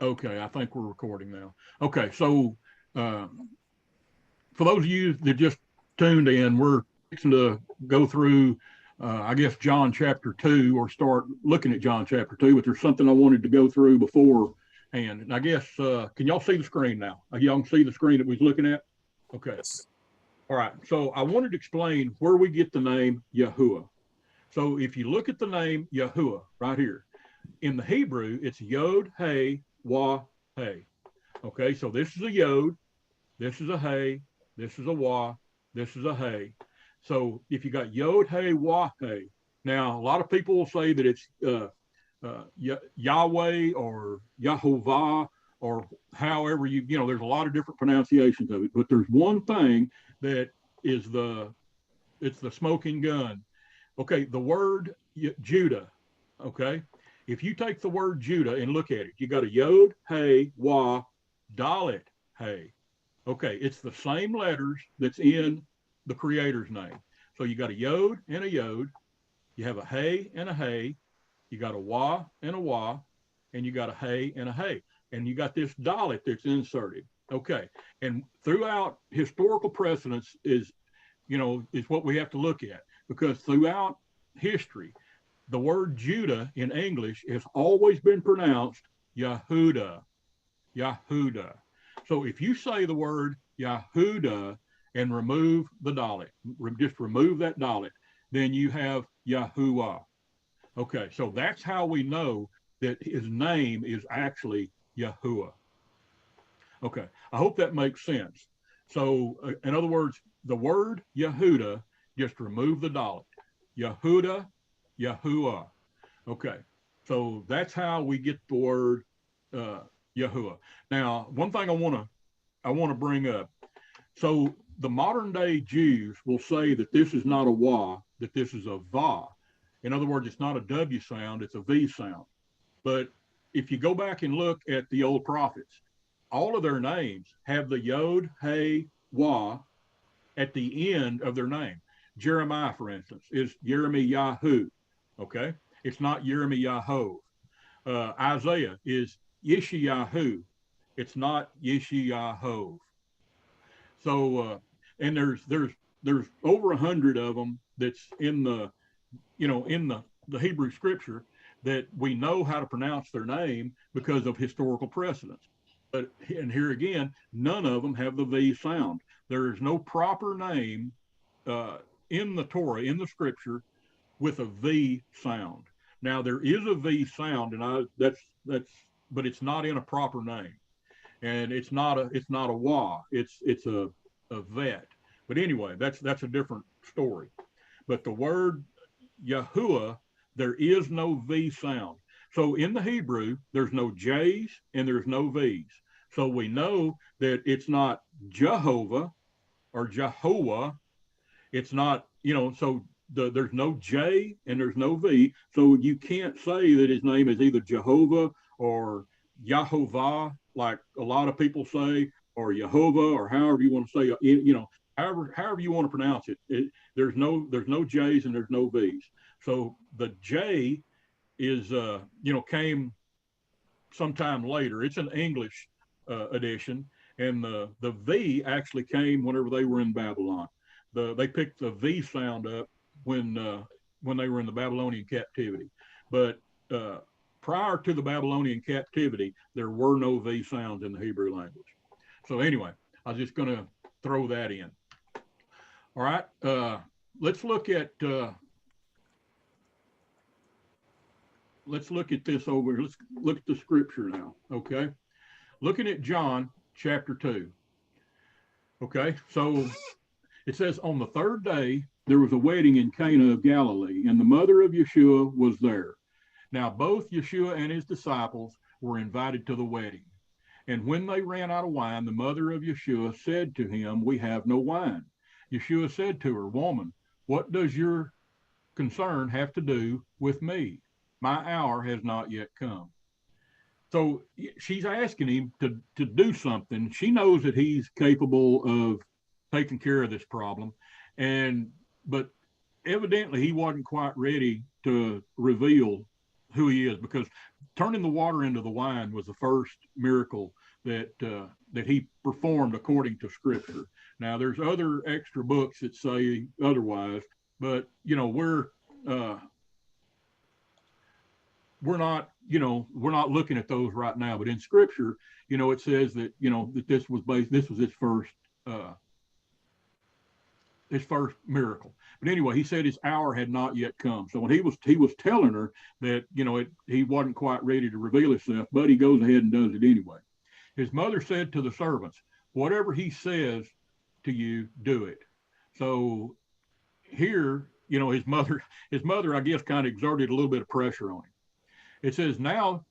Okay, I think we're recording now. Okay, so uh, for those of you that just tuned in, we're fixing to go through, I guess, John chapter 2 or start looking at John chapter 2, but there's something I wanted to go through before. And I guess, can y'all see the screen now? Y'all can see the screen that we was looking at? Okay. Yes. All right. So I wanted to explain where we get the name Yahuwah. So if you look at the name Yahuwah right here, in the Hebrew, it's Yod, Hey, Wah, Hey. Okay, so this is a Yod, this is a Hey, this is a Wah, this is a Hey. So if you got Yod, Hey, Wah, Hey, now a lot of people will say that it's Yahweh or Yahovah or however there's a lot of different pronunciations of it, but there's one thing that is it's the smoking gun. Okay, the word Judah. Okay, if you take the word Judah and look at it, you got a Yod, Hey, Wah, Dalet, Hey. Okay, it's the same letters that's in the Creator's name. So you got a Yod and a Yod. You have a Hey and a Hey. You got a Wah and a Wah, and you got a Hey and a Hey, and you got this Dalet that's inserted. Okay, and throughout historical precedence is what we have to look at because throughout history, the word Judah in English has always been pronounced Yahuda, Yahuda. So if you say the word Yahuda and remove the Dalet, just remove that Dalet, then you have Yahuwah. Okay, so that's how we know that his name is actually Yahuwah. Okay, I hope that makes sense. So, in other words, the word Yehuda, just remove the Dalet. Yehuda, Yahuwah. Okay, so that's how we get the word uh, Yahuwah. Now, one thing I want to bring up. So the modern day Jews will say that this is not a Wah, that this is a Va. In other words, it's not a W sound, it's a V sound. But if you go back and look at the old prophets, all of their names have the Yod, Hey, Wah at the end of their name. Jeremiah, for instance, is Yirmiyahu. Okay, it's not Yirmiyahu. Isaiah is Yeshayahu. It's not Yeshayahu. So, and there's over 100 of them that's in the Hebrew scripture that we know how to pronounce their name because of historical precedents. But and here again, none of them have the V sound. There is no proper name uh, in the Torah, in the scripture, with a V sound. Now there is a V sound, and that's, but it's not in a proper name, and it's not a Wah. It's a vet. But anyway, that's a different story. But the word Yahuwah, there is no V sound. So in the Hebrew, there's no J's and there's no V's. So we know that it's not Jehovah or Jehovah. It's not, so there's no J and there's no V. So you can't say that his name is either Jehovah or Yahovah, like a lot of people say, or Jehovah, or however you want to say, however you want to pronounce it. There's no J's and there's no V's. So the J is, came sometime later. It's an English edition, and the V actually came whenever they were in Babylon. They picked the V sound up when they were in the Babylonian captivity, but prior to the Babylonian captivity, there were no V sounds in the Hebrew language. So anyway, I was just going to throw that in. All right, let's look at this over. Let's look at the scripture now. Okay, looking at John chapter 2. Okay, so it says, on the third day, there was a wedding in Cana of Galilee, and the mother of Yeshua was there. Now, both Yeshua and his disciples were invited to the wedding. And when they ran out of wine, the mother of Yeshua said to him, we have no wine. Yeshua said to her, woman, what does your concern have to do with me? My hour has not yet come. So she's asking him to do something. She knows that he's capable of taking care of this problem, but evidently he wasn't quite ready to reveal who he is, because turning the water into the wine was the first miracle that that he performed according to Scripture. Now, there's other extra books that say otherwise, but uh, we're not looking at those right now. But in Scripture, it says that that this was his first miracle. But anyway, he said his hour had not yet come. So when he was telling her that he wasn't quite ready to reveal himself, but he goes ahead and does it anyway. His mother said to the servants, "Whatever he says to you, do it." So here, his mother, I guess, kind of exerted a little bit of pressure on him. It says, "Now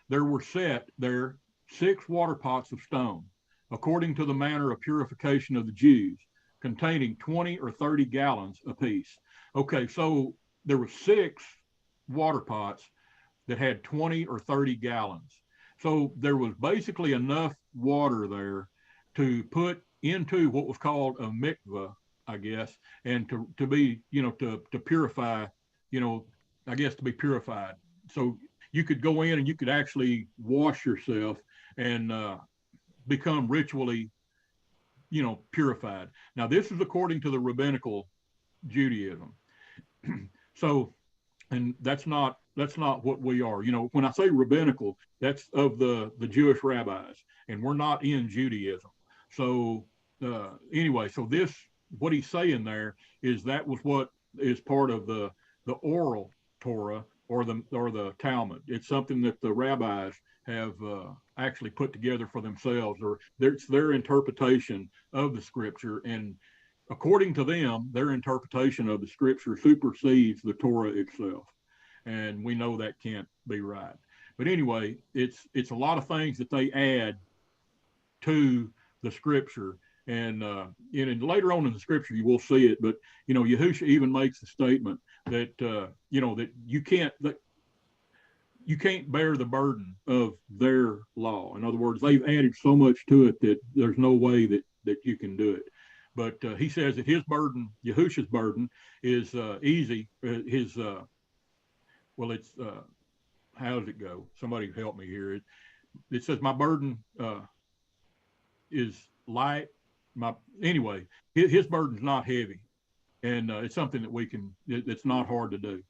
there were set there 6 water pots of stone, according to the manner of purification of the Jews, containing 20 or 30 gallons apiece." Okay, so there were 6 water pots that had 20 or 30 gallons. So there was basically enough water there to put into what was called a mikveh, I guess, and to be, to purify, I guess to be purified. So you could go in and you could actually wash yourself and become ritually, purified. Now, this is according to the rabbinical Judaism. So, and that's not what we are. When I say rabbinical, that's of the Jewish rabbis, and we're not in Judaism. So anyway, so what he's saying there is that was what is part of the oral Torah or the Talmud. It's something that the rabbis have actually put together for themselves, or it's their interpretation of the Scripture. And according to them, their interpretation of the Scripture supersedes the Torah itself. And we know that can't be right. But anyway, it's a lot of things that they add to the Scripture. And later on in the Scripture, you will see it. But Yahusha even makes the statement that that you can't bear the burden of their law. In other words, they've added so much to it that there's no way that you can do it. But he says that his burden, Yahusha's burden, is easy. It's how does it go? Somebody help me here. It says my burden is light. Anyway, his burden's not heavy, and it's something that it's not hard to do.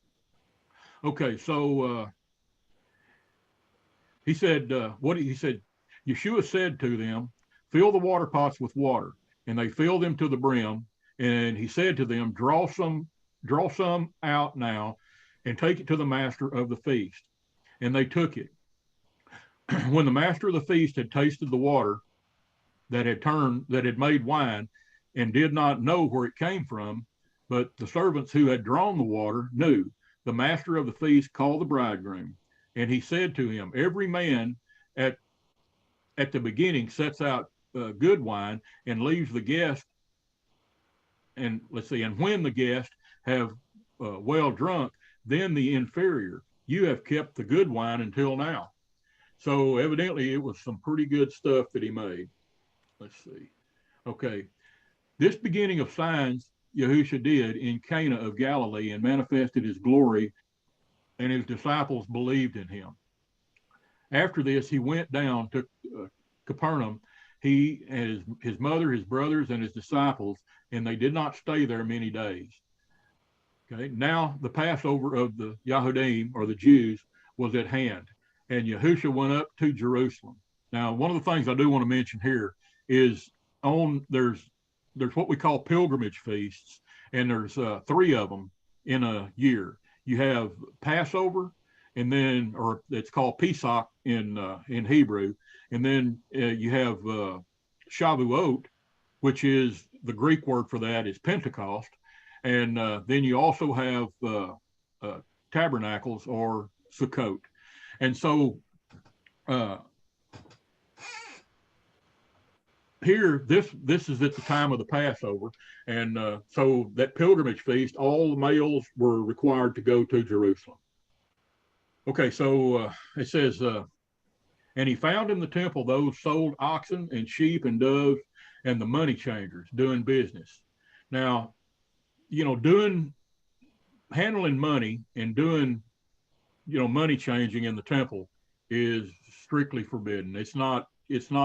Okay, so he said, Yeshua said to them, "Fill the water pots with water," and they filled them to the brim. And he said to them, draw some out now, and take it to the master of the feast. And they took it. When the master of the feast had tasted the water that had made wine, and did not know where it came from, but the servants who had drawn the water knew, the master of the feast called the bridegroom. And he said to him, "Every man at the beginning sets out good wine and leaves the guest. And when the guest have well drunk, then the inferior. You have kept the good wine until now." So evidently it was some pretty good stuff that he made. Let's see. Okay. This beginning of signs Yahusha did in Cana of Galilee and manifested his glory, and his disciples believed in him. After this, he went down to Capernaum, he and his mother, his brothers, and his disciples, and they did not stay there many days. Okay, now the Passover of the Yahudim, or the Jews, was at hand, and Yahusha went up to Jerusalem. Now, one of the things I do want to mention here is there's what we call pilgrimage feasts, and there's 3 of them in a year. You have Passover, and then, or it's called Pesach in Hebrew, and then you have Shavuot, which is the Greek word for that is Pentecost, and then you also have Tabernacles or Sukkot, and so here this is at the time of the Passover, and so that pilgrimage feast, all the males were required to go to Jerusalem. Okay, so it says, and he found in the temple those sold oxen and sheep and doves and the money changers doing business. Now, handling money and doing money changing in the temple is strictly forbidden. It's not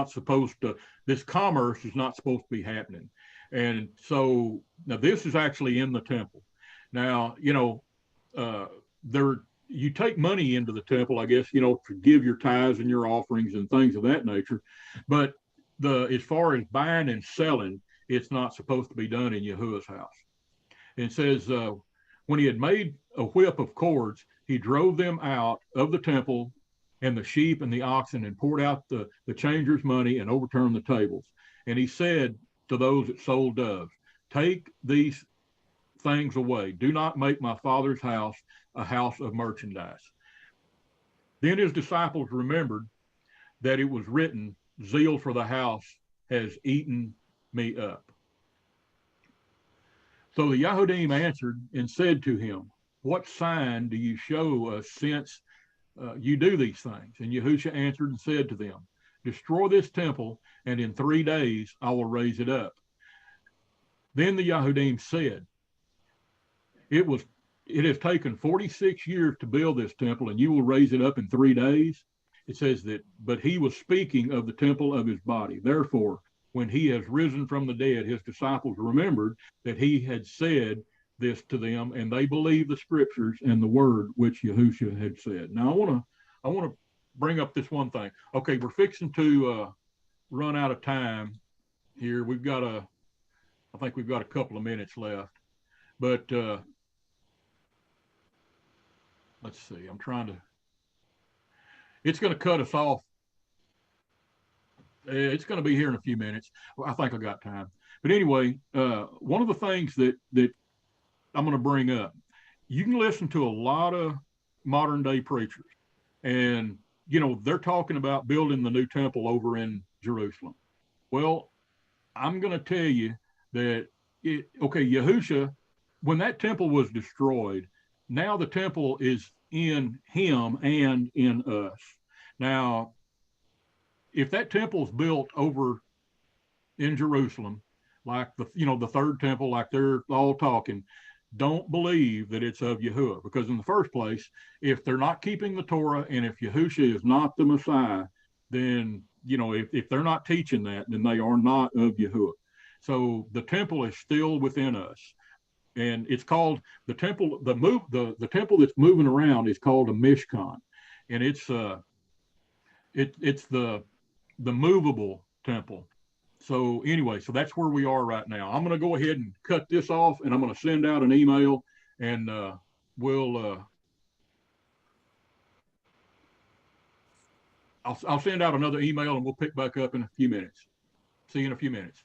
supposed to, this commerce is not supposed to be happening. And so now this is actually in the temple. Now, there, you take money into the temple, I guess, to give your tithes and your offerings and things of that nature. But as far as buying and selling, it's not supposed to be done in Yahuwah's house. And it says, when he had made a whip of cords, he drove them out of the temple and the sheep and the oxen, and poured out the changers' money and overturned the tables. And he said to those that sold doves, take these things away. Do not make my Father's house a house of merchandise. Then his disciples remembered that it was written, zeal for the house has eaten me up. So the Yahudim answered and said to him, what sign do you show us since you do these things? And Yahushua answered and said to them, destroy this temple, and in 3 days I will raise it up. Then the Yahudim said, it has taken 46 years to build this temple, and you will raise it up in 3 days. It says that, but he was speaking of the temple of his body. Therefore, when he has risen from the dead, his disciples remembered that he had said this to them, and they believed the scriptures and the word which Yahushua had said. Now, I want to bring up this one thing. Okay, we're fixing to run out of time here. I think we've got a couple of minutes left, but let's see. It's going to cut us off. It's going to be here in a few minutes. Well, I think I got time. But anyway, one of the things that I'm going to bring up, you can listen to a lot of modern day preachers, and they're talking about building the new temple over in Jerusalem. Well, I'm going to tell you that Yahushua, when that temple was destroyed, now the temple is in him and in us. Now, if that temple's built over in Jerusalem, like the third temple, like they're all talking, don't believe that it's of Yahuwah, because in the first place, if they're not keeping the Torah, and if Yahushua is not the Messiah, then if they're not teaching that, then they are not of Yahuwah. So the temple is still within us, and it's called the temple. The temple that's moving around is called a Mishkan, and it's the movable temple. So anyway, so that's where we are right now. I'm going to go ahead and cut this off, and I'm going to send out an email, and I'll send out another email, and we'll pick back up in a few minutes. See you in a few minutes.